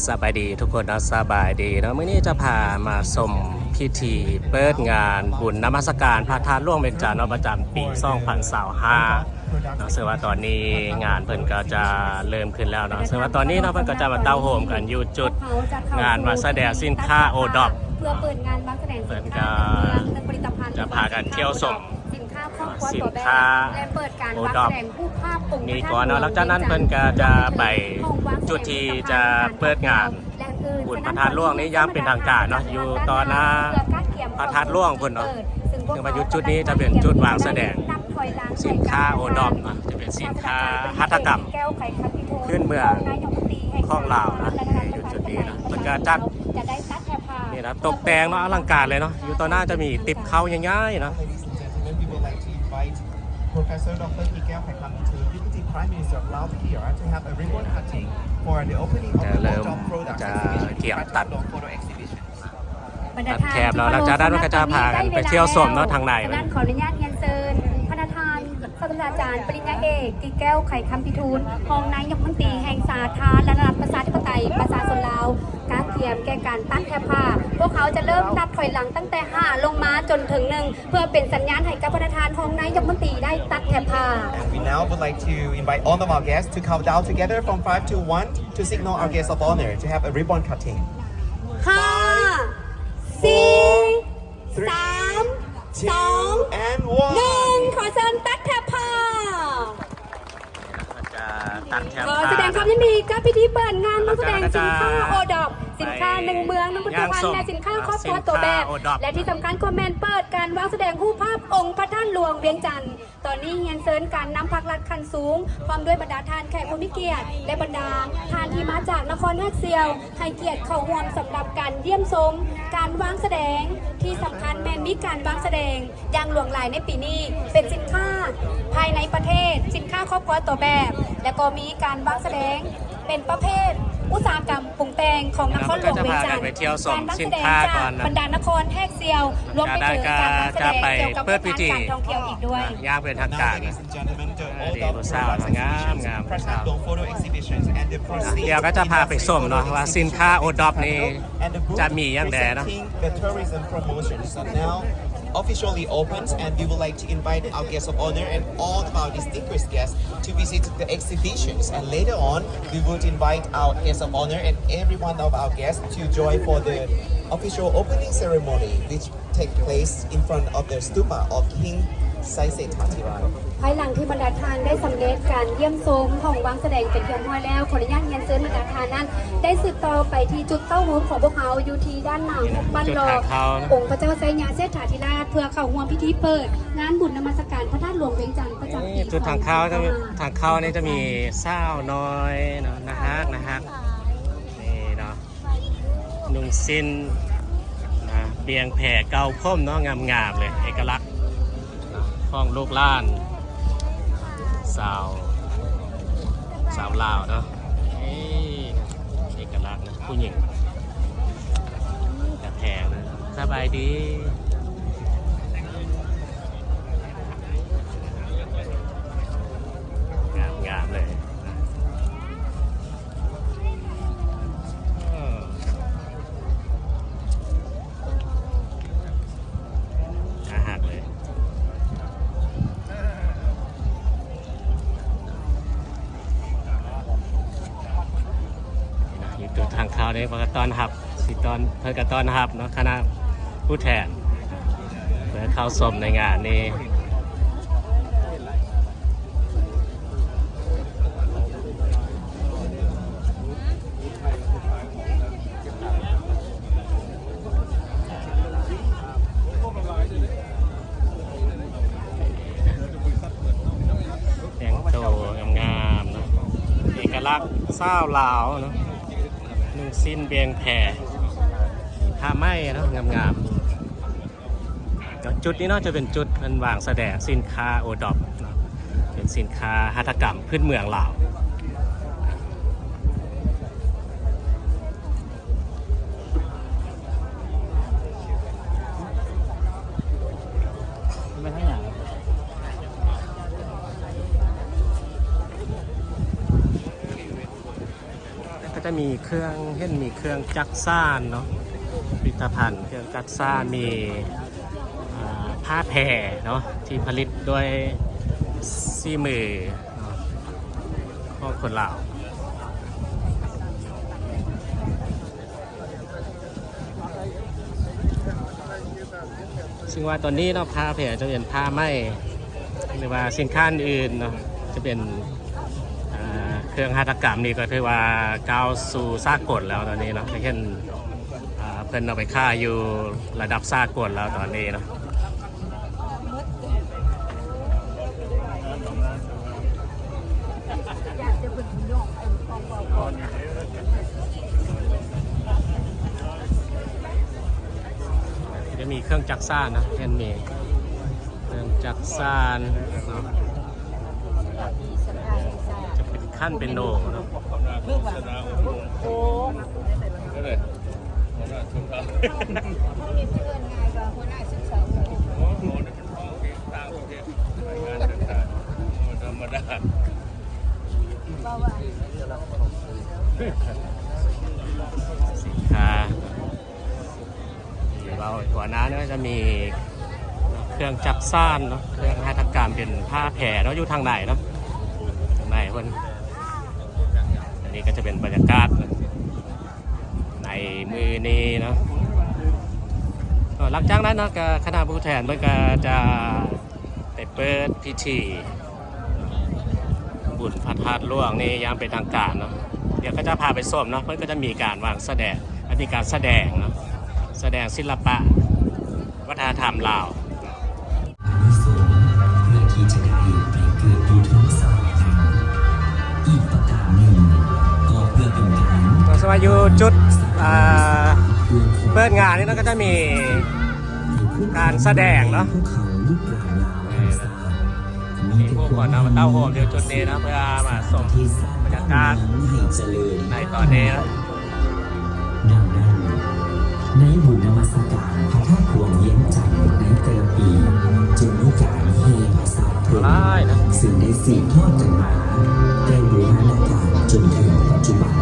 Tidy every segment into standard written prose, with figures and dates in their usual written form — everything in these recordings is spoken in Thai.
สบายดีทุกคนนะสบายดีเนาะมื้อนี้จะพามาชมพิธีเปิดงานบุญนมัสการพระธาตุหลวงเวียงจันทร์ประจำปี2025เนาะซึ่งว่าตอนนี้งานเพิ่นก็จะเริ่มขึ้นแล้วเนาะซึ่งว่าตอนนี้เนาะเพิ่นก็จะมาเต้าโฮมกันอยู่จุดงานมาแสดงสินค้าโอดอปเพื่อเปิดงานมาแสดงสินค้าผลิตภัณฑ์จะพากันเที่ยวชมสินค้าครอบครัวตัวแบบและเปิดการวางแสดงรูปภาพองค์นี่ก่อนเนาะหลังจากนั้นเพิ่นก็จะไปจุดที่จะเปิดงานบุญพระธาตุหลวงนี้ย่างเป็นทางการเนาะอยู่ตอนหน้าพระธาตุหลวงพุ่นเนาะซึ่งว่าจุดนี้จะเป็นจุดวางแสดงสินค้าโอดอปเนาะจะเป็นสินค้าหัตถกรรมขึ้นเมืองของลาวนะอยู่จุดนี้นะมันก็จัดนี่นะตกแต่งเนาะอลังการเลยเนาะอยู่ตอนหน้าจะมีติบเข้าง่ายๆเนาะProfessor Dr. Kikeo Pekamitu, Deputy Prime Minister of Laos here to have a ribbon cutting for the opening of the World Products Exhibition at Phat Long Photo Exhibition. ตัดแคบแล้วหลังจากนั้นก็จะพากันไปเที่ยวชมเนาะทางในด้านขออนุญาตเรียนเชิญคณะทานศาสตราจารย์ปริญญาเอกกิแก้วไข่คำพิทูลรองนายกรัฐมนตรีแห่งสาธารณรัฐประชาธิปไตยประชาชนลาวการเตรียมแก่การตั้งแถบผ้าพวกเขาจะเริ่มนับถอยหลังตั้งแต่5ลงมาจนถึง1เพื่อเป็นสัญญาณให้กับประธานรองนายกรัฐมนตรีได้ตัดแถบผ้า And we now would like to invite all of our guests to count down together from 5 to 1 to signal our guest of honor to have a ribbon cutting. 5 4 3 2 and 1 ขอเชิญตัดแถบผ้าขอแสดงความยินดีกับพิธีเปิดงานมาแสดงสินค้าโอดอปสินค้าหนึ่งเมืองน้ำพุทธภัณฑ์และสินค้าครอบครัวตัวแบบและที่สำคัญคอมเมนต์เปิดการวางแสดงรูปภาพองค์พระท่านหลวงเวียงจันทร์ตอนนี้เฮียนเซินการนำพักลัดคันสูงพร้อมด้วยบรรดาทานแขกผู้มีเกียรติและบรรดาทานที่มาจากนครฮักเซียวให้เกียรติเข้าร่วมสำหรับการเยี่ยมชมการวางแสดงที่สำคัญแมนมีการวางแสดงอย่างหลวงหลายในปีนี้เป็นสินค้าภายในประเทศสินค้าครอบครัวตัวแบบและก็มีการวางแสดงเป็นประเภทอุตสาหกรรมปรุงแต่งของนครหลวงเวียงจันทร์การวางแสดงจากบรรดานครแฮกเซียวรวมไปถึงการวางแสดงเกี่ยวกับการท่องเที่ยวอีกด้วยย่างเป็นทางการนะดีผู้สาวงามงามผู้สาวเดี๋ยวก็จะพาไปชมเนาะว่าสินค้าโอดอปนี่จะมีอย่างไรนะofficially opens and we would like to invite our guests of honor and all of our distinguished guests to visit the exhibitions and later on we would invite our guests of honor and every one of our guests to join for the official opening ceremony which take place in front of the stupa of King Saisei Tatirai ภายหลังที่บรรดาทานได้สำเร็จการเยี่ยมชมของวางแสดงเป็นเรียบร้อยแล้วขออนุญาตเรียนเชิญบรรดาทานนั้นได้สืบต่อไปที่จุดเต้าหู้ของพวกเขาอยู่ที่ด้านหน้าบ้านรอองค์พระเจ้าไซยาเสถาธิราชเพื่อเข้าร่วมพิธีเปิดงานบุญนมัสการพระธาตุหลวงเวียงจันทร์ประจำปีจุดทางเข้านี่จะมีเศร้าน้อยเนาะนะฮะนี่เนาะนุ่งสิ้นนะเบียงแผ่เกาพ่มเนาะงามๆเลยเอกลักษณ์ของลูกล้านสาวลาวเนาะเอกลักษณ์นะผู้หญิงแต่แพงนะสบายดีงามเลยอาหารเลยจุดทางเข้าเนี่ยเพื่อต้อนรับเพื่อต้อนรับเนาะคณะผู้แทนเพื่อเข้าชมในงานนี้แต่งตัวงามๆเนาะเอกลักษณ์เศร้าลาวเนาะนุ่งสิ้นเบียงแผ่ผ้าไหมเนาะงามๆจุดนี้เนาะจะเป็นจุดเป็นวางแสดงสินค้าโอดอปเป็นสินค้าหัตถกรรมพื้นเมืองลาว จะมีเครื่องมีเครื่องจักซ่านเนาะผลิตภัณฑ์เครื่องจักซ่านมีผ้าแพรเนาะที่ผลิตด้วยซีมือเนาะของคนลาวซึ่งว่าตอนนี้เนาะผ้าแพรจะเป็นผ้าไหมหรือว่าสินค้าอื่นเนาะจะเป็นเครื่องหัตถกรรมนี่ก็ถือว่าก้าวสู่สากลแล้วตอนนี้เนาะเช่นเพิ่นเอาไปค่ายอยู่ระดับสากลแล้วตอนนี้เนาะจะมีเครื่องจักรซ่านนะเช่นมีเครื่องจักรซ่านเนาะจะเป็นขั้นเป็นโหนเนาะสินค้าเราตัวนั้นก็จะมีเครื่องจักรซ่านเนาะเครื่องหัตถกรรมเป็นผ้าแผ่เนาะอยู่ทางไหนเนาะทางไหนเพิ่นอันนี้ก็จะเป็นบรรยากาศในมือนี้เนาะหลังจากนั้นเนาะคณะผู้แทนเพิ่นก็จะไปเปิดพิธีบุญพระธาตุหลวงนี่ยามเป็นทางการเนาะเดี๋ยวก็จะพาไปชมเนาะเพิ่นก็จะมีการวางแสดงมีการแสดงเนาะแสดงศิลปะวัฒนธรรมลาวเพื่อที่จะได้ไปเกิดอยู่ทุกสวรรค์อีกประการหนึ่งก็เพื่อเป็นการ สวัสดีจุดเปิดงานนี้ก็จะมีการแสดงเนาะมีผู้คนเอามาเต้าโฮมเดียวจุดนี้นะเพื่อมาส่งบรรยากาศในตอนนี้นะดังนั้นในบุญนมัสการพระธาตุหลวงเย็นจันทร์ในแต่ละปีจึงมีการเฮภาษาพระซึ่งได้สืบทอดกันมาได้บูรณาการจนถึงปัจจุบัน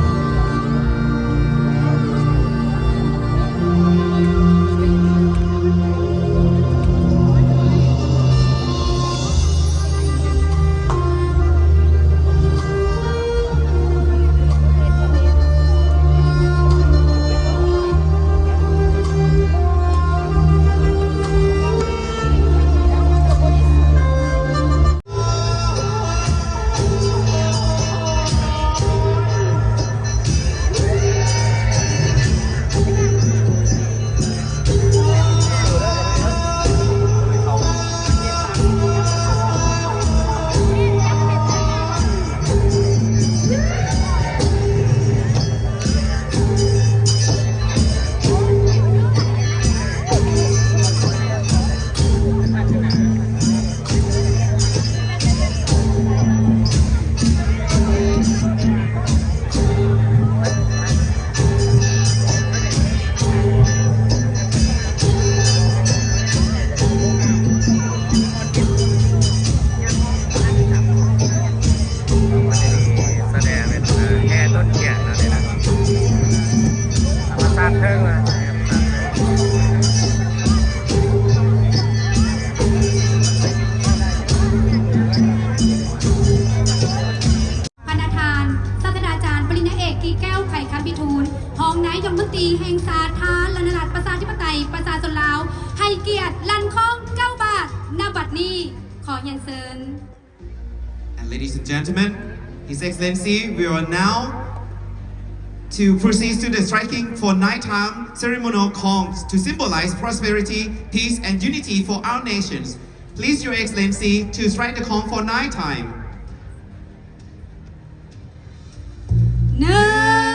ให้เกียรติลั่นค้อง9 บาทณบัดนี้ขอเรียนเชิญ And ladies and gentlemen, His Excellency, we are now to proceed to the striking for nighttime ceremonial conch to symbolize prosperity, peace, and unity for our nations. Please, Your Excellency, to strike the conch for nighttime. 9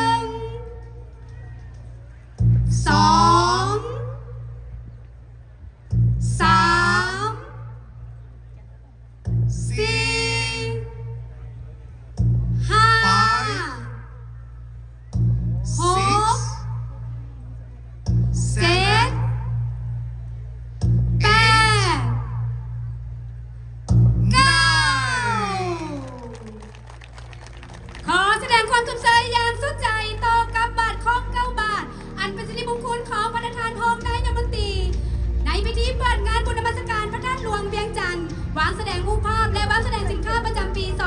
ดงานบุญนมัสการพระธาตุหลวงเวียงจันทร์วางแสดงรูปภาพและวางแสดงสินค้าประจำปี 2025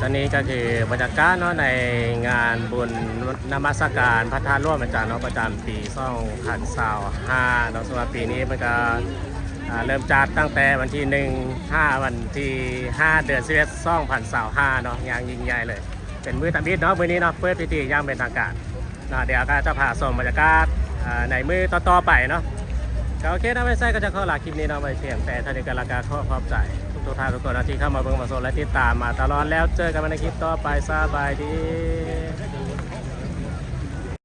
ตอนนี้ก็คือบรรยากาศเนาะในงานบุญนมัสการพระธาตุร่วมอาจารย์เนาะประจำปี2025เนาะสำหรับปีนี้มันก็เริ่มจัดตั้งแต่วันที่1 วันที่5 เดือน11 2025เนาะอย่างยิ่งใหญ่เลยเป็นมื้อตัดบิดเนาะมื้อนี้เนาะเปิดพิธีอย่างเป็นทางการเดี๋ยวก็จะพาชมบรรยากาศในมื้อต่อๆไปเนาะก็โอเคนะไม่ใช่ก็จะขอลาคลิปนี้เนาะไปเพียงแต่เท่านี้ก็แล้วก็ขอบใจทุกท่านทุกคนที่เข้ามาเบิ่งมาชมและติดตามมาตลอดแล้วเจอกันในคลิปต่อไปสบายดี